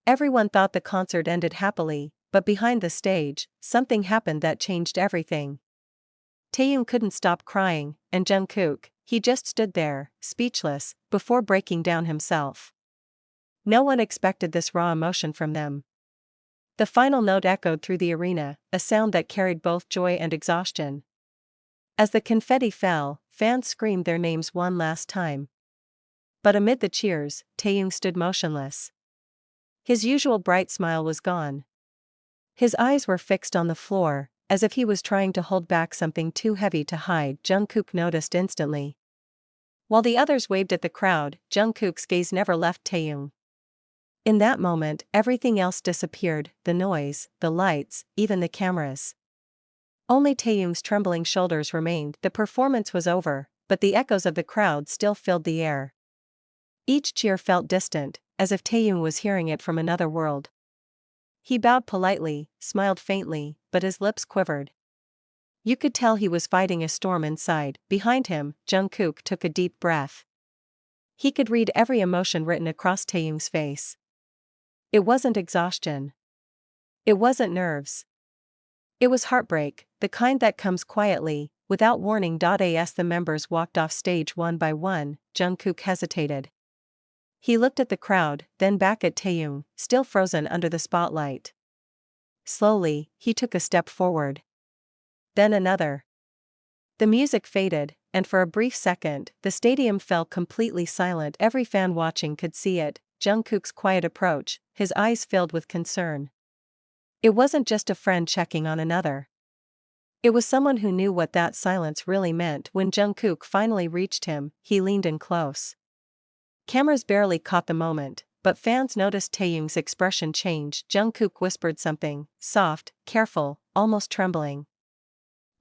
Everyone thought the concert ended happily, but behind the stage, something happened that changed everything. Taehyung couldn't stop crying, and Jungkook, he just stood there, speechless, before breaking down himself. No one expected this raw emotion from them. The final note echoed through the arena, a sound that carried both joy and exhaustion. As the confetti fell, fans screamed their names one last time. But amid the cheers, Taehyung stood motionless. His usual bright smile was gone. His eyes were fixed on the floor, as if he was trying to hold back something too heavy to hide. Jungkook noticed instantly. While the others waved at the crowd, Jungkook's gaze never left Taehyung. In that moment, everything else disappeared, the noise, the lights, even the cameras. Only Taehyung's trembling shoulders remained. The performance was over, but the echoes of the crowd still filled the air. Each cheer felt distant, as if Taehyung was hearing it from another world. He bowed politely, smiled faintly, but his lips quivered. You could tell he was fighting a storm inside. Behind him, Jungkook took a deep breath. He could read every emotion written across Taehyung's face. It wasn't exhaustion. It wasn't nerves. It was heartbreak, the kind that comes quietly, without warning. As the members walked off stage one by one, Jungkook hesitated. He looked at the crowd, then back at Taehyung, still frozen under the spotlight. Slowly, he took a step forward. Then another. The music faded, and for a brief second, the stadium fell completely silent. Every fan watching could see it, Jungkook's quiet approach, his eyes filled with concern. It wasn't just a friend checking on another. It was someone who knew what that silence really meant. When Jungkook finally reached him, he leaned in close. Cameras barely caught the moment, but fans noticed Taehyung's expression change. Jungkook whispered something, soft, careful, almost trembling.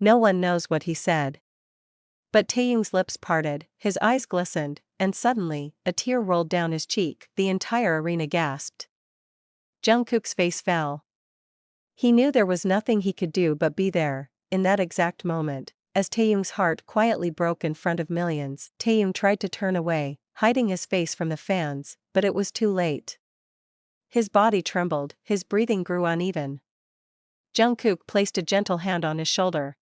No one knows what he said. But Taehyung's lips parted, his eyes glistened, and suddenly, a tear rolled down his cheek. The entire arena gasped. Jungkook's face fell. He knew there was nothing he could do but be there, in that exact moment, as Taehyung's heart quietly broke in front of millions. Taehyung tried to turn away, hiding his face from the fans, but it was too late. His body trembled, his breathing grew uneven. Jungkook placed a gentle hand on his shoulder.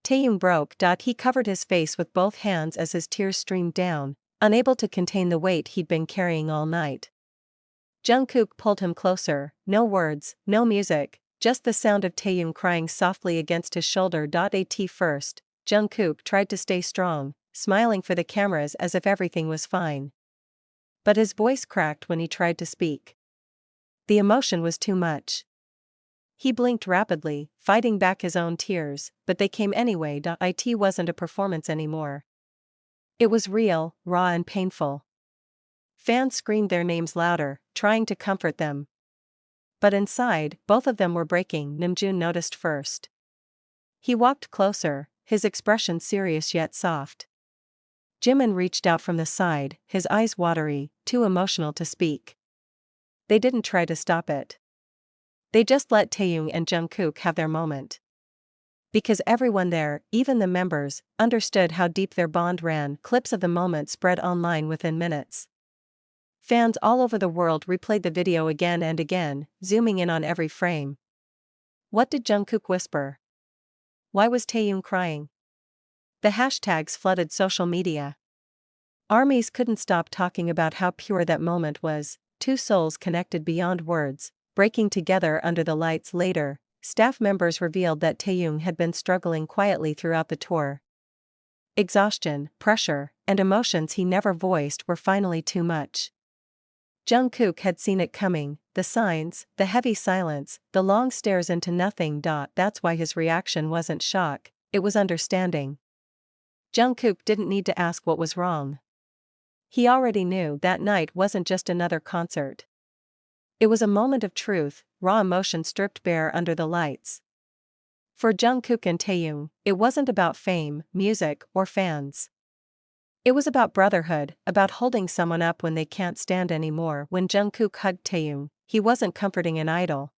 Taehyung broke. He covered his face with both hands as his tears streamed down, unable to contain the weight he'd been carrying all night. Jungkook pulled him closer, no words, no music, just the sound of Taehyung crying softly against his shoulder. At first, Jungkook tried to stay strong, smiling for the cameras as if everything was fine. But his voice cracked when he tried to speak. The emotion was too much. He blinked rapidly, fighting back his own tears, but they came anyway. It wasn't a performance anymore. It was real, raw and painful. Fans screamed their names louder, trying to comfort them. But inside, both of them were breaking. Namjoon noticed first. He walked closer, his expression serious yet soft. Jimin reached out from the side, his eyes watery, too emotional to speak. They didn't try to stop it. They just let Taehyung and Jungkook have their moment. Because everyone there, even the members, understood how deep their bond ran. Clips of the moment spread online within minutes. Fans all over the world replayed the video again and again, zooming in on every frame. What did Jungkook whisper? Why was Taehyung crying? The hashtags flooded social media. Armies couldn't stop talking about how pure that moment was, two souls connected beyond words, breaking together under the lights. Later, staff members revealed that Taehyung had been struggling quietly throughout the tour. Exhaustion, pressure, and emotions he never voiced were finally too much. Jungkook had seen it coming, the signs, the heavy silence, the long stares into nothing. That's why his reaction wasn't shock, it was understanding. Jungkook didn't need to ask what was wrong. He already knew that night wasn't just another concert. It was a moment of truth, raw emotion stripped bare under the lights. For Jungkook and Taehyung, it wasn't about fame, music, or fans. It was about brotherhood, about holding someone up when they can't stand anymore. When Jungkook hugged Taehyung, he wasn't comforting an idol.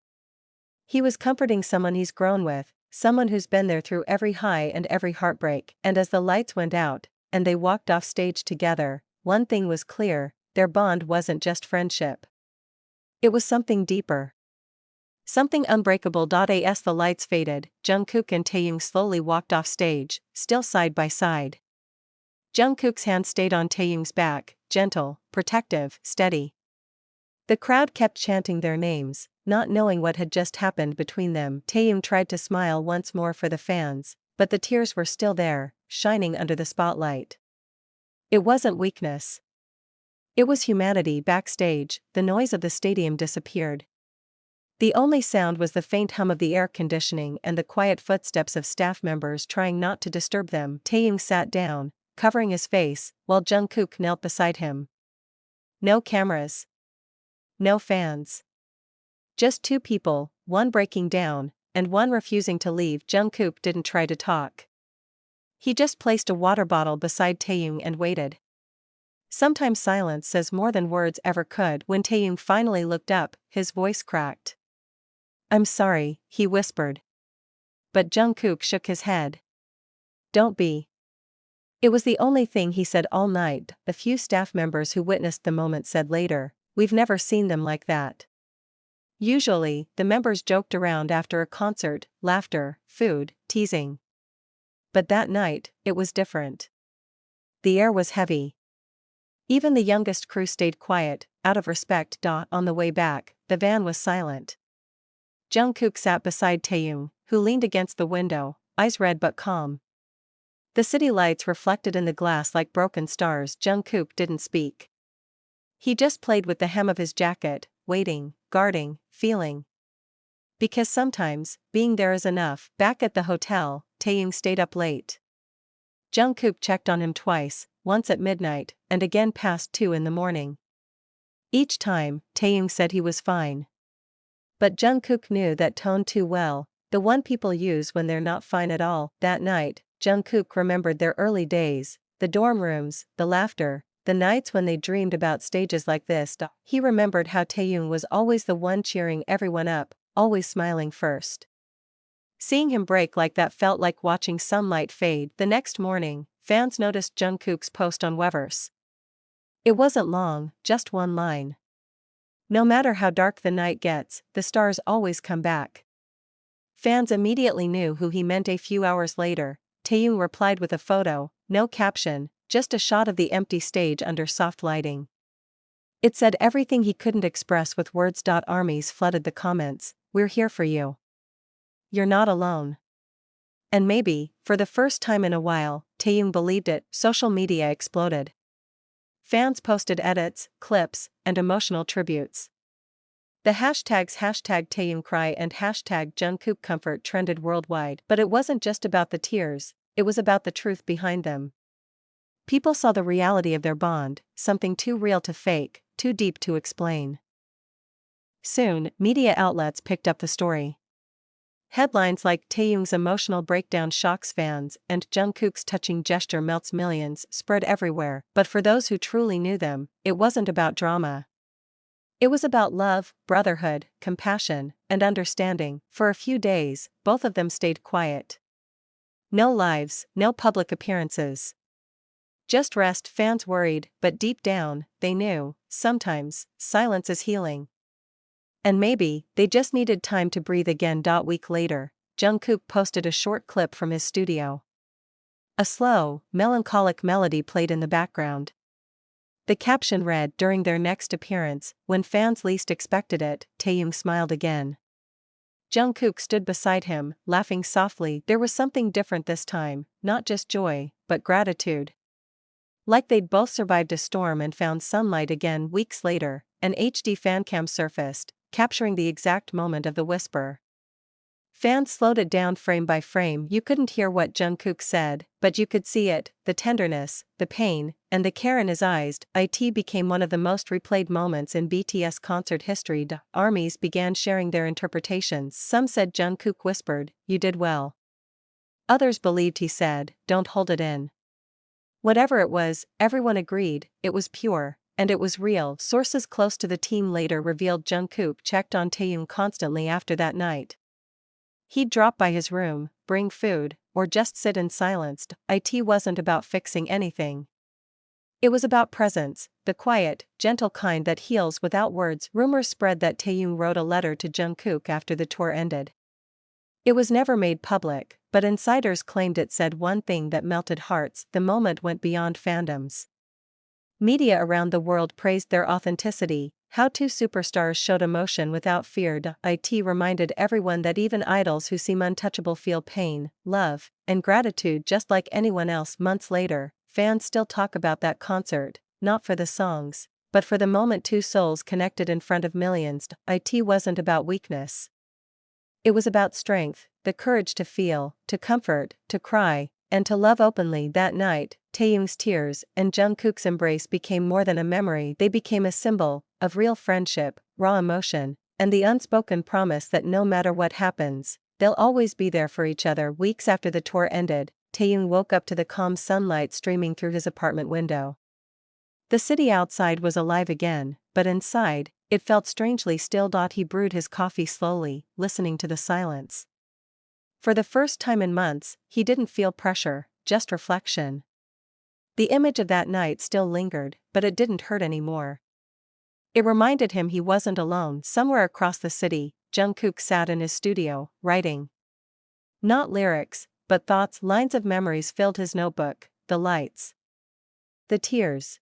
He was comforting someone he's grown with, someone who's been there through every high and every heartbreak. And as the lights went out, and they walked off stage together, one thing was clear, their bond wasn't just friendship. It was something deeper. Something unbreakable. As the lights faded, Jungkook and Taehyung slowly walked off stage, still side by side. Jungkook's hand stayed on Taehyung's back, gentle, protective, steady. The crowd kept chanting their names, not knowing what had just happened between them. Taehyung tried to smile once more for the fans, but the tears were still there, shining under the spotlight. It wasn't weakness. It was humanity. Backstage, the noise of the stadium disappeared. The only sound was the faint hum of the air conditioning and the quiet footsteps of staff members trying not to disturb them. Taehyung sat down, covering his face, while Jungkook knelt beside him. No cameras. No fans. Just two people, one breaking down, and one refusing to leave. Jungkook didn't try to talk. He just placed a water bottle beside Taehyung and waited. Sometimes silence says more than words ever could. When Taehyung finally looked up, his voice cracked. "I'm sorry," he whispered. But Jungkook shook his head. "Don't be." It was the only thing he said all night. A few staff members who witnessed the moment said later, "We've never seen them like that." Usually, the members joked around after a concert, laughter, food, teasing. But that night, it was different. The air was heavy. Even the youngest crew stayed quiet, out of respect. On the way back, the van was silent. Jungkook sat beside Taehyung, who leaned against the window, eyes red but calm. The city lights reflected in the glass like broken stars. Jungkook didn't speak. He just played with the hem of his jacket, waiting, guarding, feeling. Because sometimes, being there is enough. Back at the hotel, Taehyung stayed up late. Jungkook checked on him twice, once at midnight, and again past 2 in the morning. Each time, Taehyung said he was fine. But Jungkook knew that tone too well, the one people use when they're not fine at all. That night, Jungkook remembered their early days, the dorm rooms, the laughter, the nights when they dreamed about stages like this. He remembered how Taehyung was always the one cheering everyone up, always smiling first. Seeing him break like that felt like watching sunlight fade. The next morning, fans noticed Jungkook's post on Weverse. It wasn't long, just one line. "No matter how dark the night gets, the stars always come back." Fans immediately knew who he meant. A few hours later, Taehyung replied with a photo, no caption, just a shot of the empty stage under soft lighting. It said everything he couldn't express with words. Armies flooded the comments, "We're here for you. You're not alone." And maybe, for the first time in a while, Taehyung believed it. Social media exploded. Fans posted edits, clips, and emotional tributes. The hashtags #TaehyungCry and #JungkookComfort trended worldwide. But it wasn't just about the tears, it was about the truth behind them. People saw the reality of their bond, something too real to fake, too deep to explain. Soon, media outlets picked up the story. Headlines like "Taehyung's emotional breakdown shocks fans" and "Jungkook's touching gesture melts millions" spread everywhere. But for those who truly knew them, it wasn't about drama. It was about love, brotherhood, compassion, and understanding. For a few days, both of them stayed quiet. No lives, no public appearances. Just rest. Fans worried, but deep down, they knew, sometimes, silence is healing. And maybe, they just needed time to breathe again. Week later, Jungkook posted a short clip from his studio. A slow, melancholic melody played in the background. The caption read, "During their next appearance, when fans least expected it, Taehyung smiled again." Jungkook stood beside him, laughing softly. There was something different this time, not just joy, but gratitude. Like they'd both survived a storm and found sunlight again. Weeks later, an HD fancam surfaced, capturing the exact moment of the whisper. Fans slowed it down frame by frame. You couldn't hear what Jungkook said, but you could see it, the tenderness, the pain, and the care in his eyes. It became one of the most replayed moments in BTS concert history. Armies began sharing their interpretations. Some said Jungkook whispered, "You did well." Others believed he said, "Don't hold it in." Whatever it was, everyone agreed, it was pure, and it was real. Sources close to the team later revealed Jungkook checked on Taehyung constantly after that night. He'd drop by his room, bring food, or just sit in silence. It wasn't about fixing anything. It was about presence, the quiet, gentle kind that heals without words. Rumors spread that Taehyung wrote a letter to Jungkook after the tour ended. It was never made public, but insiders claimed it said one thing that melted hearts. The moment went beyond fandoms. Media around the world praised their authenticity, how two superstars showed emotion without fear. It reminded everyone that even idols who seem untouchable feel pain, love, and gratitude just like anyone else. Months later, fans still talk about that concert, not for the songs, but for the moment two souls connected in front of millions. It wasn't about weakness. It was about strength, the courage to feel, to comfort, to cry, and to love openly. That night, Taehyung's tears and Jungkook's embrace became more than a memory. They became a symbol of real friendship, raw emotion, and the unspoken promise that no matter what happens, they'll always be there for each other. Weeks after the tour ended, Taehyung woke up to the calm sunlight streaming through his apartment window. The city outside was alive again, but inside, it felt strangely still. He brewed his coffee slowly, listening to the silence. For the first time in months, he didn't feel pressure, just reflection. The image of that night still lingered, but it didn't hurt anymore. It reminded him he wasn't alone. Somewhere across the city, Jungkook sat in his studio, writing. Not lyrics, but thoughts. Lines of memories filled his notebook, the lights, the tears,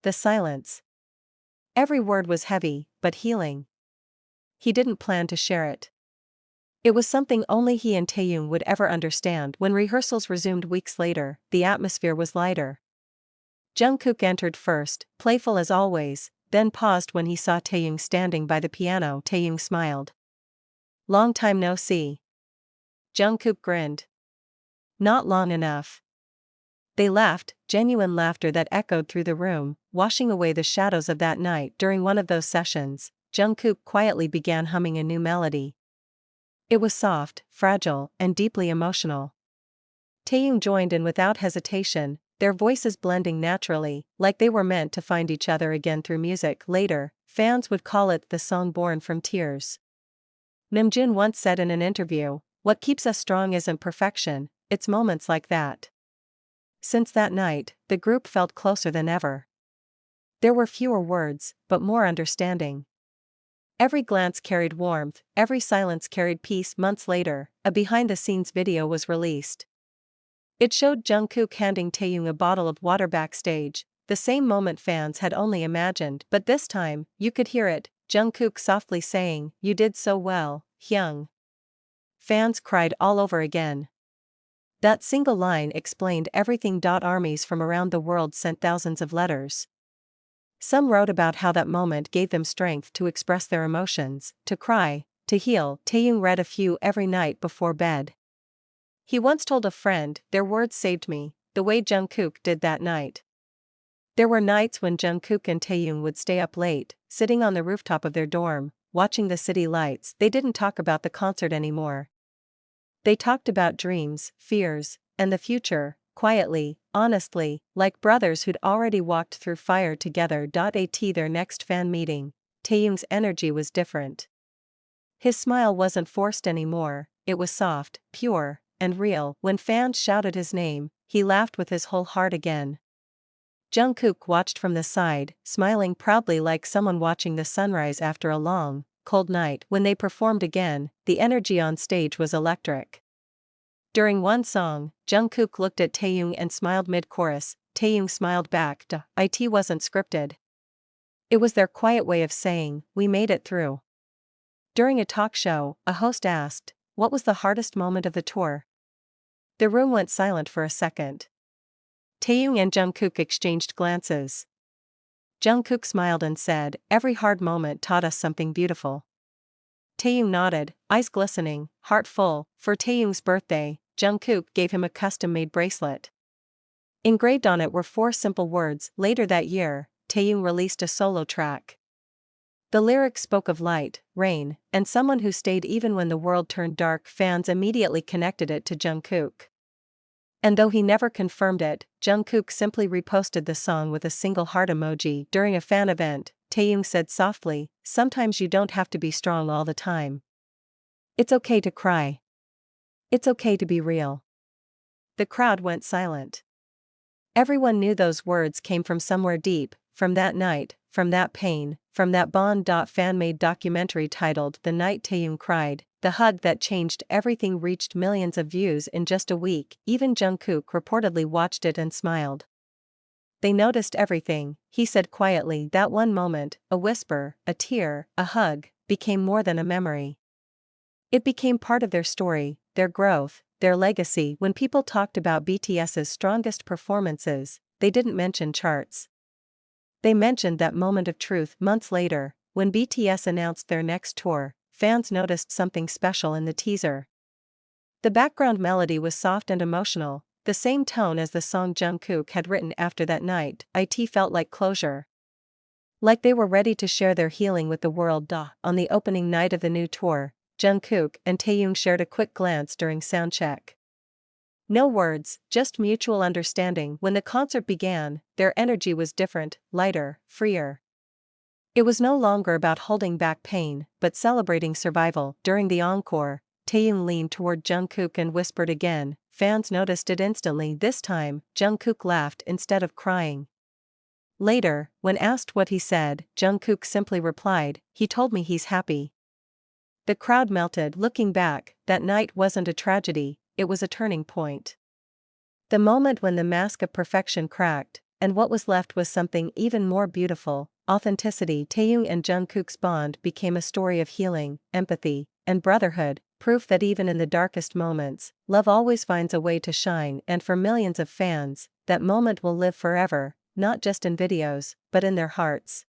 the silence. Every word was heavy, but healing. He didn't plan to share it. It was something only he and Taehyung would ever understand. When rehearsals resumed weeks later, the atmosphere was lighter. Jungkook entered first, playful as always, then paused when he saw Taehyung standing by the piano. Taehyung smiled. Long time no see. Jungkook grinned. Not long enough. They laughed, genuine laughter that echoed through the room, washing away the shadows of that night. During one of those sessions, Jungkook quietly began humming a new melody. It was soft, fragile, and deeply emotional. Taehyung joined in without hesitation, their voices blending naturally, like they were meant to find each other again through music. Later, fans would call it the song born from tears. Namjoon once said in an interview, "What keeps us strong isn't perfection, it's moments like that." Since that night, the group felt closer than ever. There were fewer words, but more understanding. Every glance carried warmth, every silence carried peace. Months later, a behind-the-scenes video was released. It showed Jungkook handing Taehyung a bottle of water backstage, the same moment fans had only imagined, but this time, you could hear it, Jungkook softly saying, "You did so well, Hyung." Fans cried all over again. That single line explained everything. Armies from around the world sent thousands of letters. Some wrote about how that moment gave them strength to express their emotions, to cry, to heal. Taehyung read a few every night before bed. He once told a friend, "Their words saved me, the way Jungkook did that night." There were nights when Jungkook and Taehyung would stay up late, sitting on the rooftop of their dorm, watching the city lights. They didn't talk about the concert anymore. They talked about dreams, fears, and the future, quietly, honestly, like brothers who'd already walked through fire together. At their next fan meeting, Taehyung's energy was different. His smile wasn't forced anymore, it was soft, pure, and real. When fans shouted his name, he laughed with his whole heart again. Jungkook watched from the side, smiling proudly like someone watching the sunrise after a long, cold night. When they performed again, the energy on stage was electric. During one song, Jungkook looked at Taehyung and smiled mid-chorus. Taehyung smiled back. It wasn't scripted. It was their quiet way of saying, "We made it through." During a talk show, a host asked, "What was the hardest moment of the tour?" The room went silent for a second. Taehyung and Jungkook exchanged glances. Jungkook smiled and said, "Every hard moment taught us something beautiful." Taehyung nodded, eyes glistening, heart full. For Taehyung's birthday, Jungkook gave him a custom-made bracelet. Engraved on it were 4 simple words. Later that year, Taehyung released a solo track. The lyrics spoke of light, rain, and someone who stayed even when the world turned dark. Fans immediately connected it to Jungkook. And though he never confirmed it, Jungkook simply reposted the song with a single heart emoji. During a fan event, Taehyung said softly, "Sometimes you don't have to be strong all the time. It's okay to cry. It's okay to be real." The crowd went silent. Everyone knew those words came from somewhere deep, from that night, from that pain, from that bond. Fan-made documentary titled The Night Taehyung Cried, the hug that changed everything reached millions of views in just a week. Even Jungkook reportedly watched it and smiled. They noticed everything, he said quietly. That one moment, a whisper, a tear, a hug, became more than a memory. It became part of their story, their growth, their legacy. When people talked about BTS's strongest performances, they didn't mention charts. They mentioned that moment of truth. Months later, when BTS announced their next tour, fans noticed something special in the teaser. The background melody was soft and emotional, the same tone as the song Jungkook had written after that night. It felt like closure. Like they were ready to share their healing with the world. On the opening night of the new tour, Jungkook and Taehyung shared a quick glance during soundcheck. No words, just mutual understanding. When the concert began, their energy was different, lighter, freer. It was no longer about holding back pain, but celebrating survival. During the encore, Taehyung leaned toward Jungkook and whispered again. Fans noticed it instantly. This time, Jungkook laughed instead of crying. Later, when asked what he said, Jungkook simply replied, "He told me he's happy." The crowd melted. Looking back, that night wasn't a tragedy, it was a turning point. The moment when the mask of perfection cracked, and what was left was something even more beautiful: authenticity. Taehyung and Jungkook's bond became a story of healing, empathy, and brotherhood, proof that even in the darkest moments, love always finds a way to shine. And for millions of fans, that moment will live forever, not just in videos, but in their hearts.